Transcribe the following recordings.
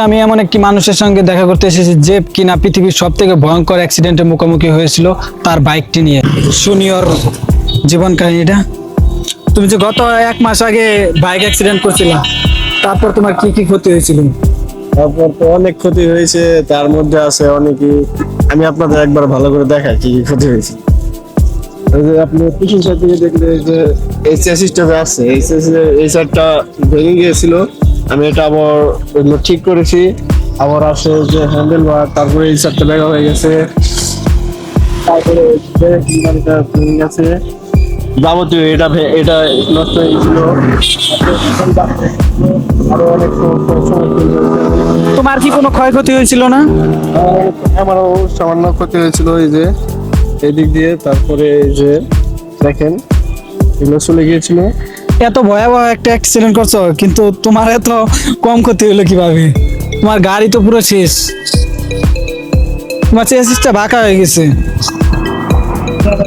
আমি এমন একটি মানুষের সঙ্গে দেখা করতে এসেছি যে কিনা পৃথিবীর সব থেকে ভয়ঙ্কর অ্যাক্সিডেন্টের মুখোমুখি হয়েছিল তার বাইকটি নিয়ে। শুনিওর জীবন কাহিনীটা। তুমি যে গত 1 মাস আগে বাইক অ্যাক্সিডেন্ট করছিলে, তারপর তোমার কি কি ক্ষতি হয়েছিল? তারপর তো অনেক ক্ষতি হয়েছে, তার মধ্যে আছে অনেকই। আমি আপনাদের একবার ভালো করে দেখাই কি কি ক্ষতি হয়েছে। এই যে আপনি পিছন সাইড থেকে দেখলে যে এই চ্যাসিসটা যে আছে, এই সাইডটা ভেঙে গিয়েছিল। আমি এটা আবার ওইগুলো ঠিক করেছি। আবার আছে যে হ্যান্ডেল বার, তারপরে এই সাইডটা ভেঙে হয়ে গেছে, তারপরে গাড়িটা ভেঙে গেছে, যাবতীয় এটা নষ্ট হয়ে গেছিল। আরো অনেক সমস্যা হয়েছে। তোমার কি কোনো ক্ষয়ক্ষতি হয়েছিল না? আমারও সামান্য ক্ষতি হয়েছিল এই যে এই দিক দিয়ে। তারপরে এই যে দেখেন এগুলো চলে গিয়েছিল। এত ভয়াবহ একটা অ্যাক্সিডেন্ট করছো, কিন্তু তোমার এত কম ক্ষতি হলো কিভাবে? তোমার গাড়ি তো পুরো শেষ, তোমার চেসিসটা বাঁকা হয়ে গেছে।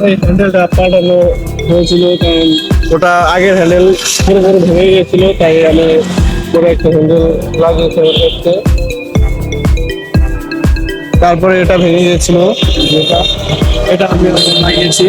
এই হ্যান্ডেলটা পাল্টানো হয়েছিল, কারণ ওটা আগের হ্যান্ডেল পুরোপুরি ভেঙে গিয়েছিল, তাই আমি পুরো একটা হ্যান্ডেল লাগিয়েছি ওর ক্ষেত্রে। তারপরে এটা ভেঙে গেছিল, এটা আমি লাগিয়েছি।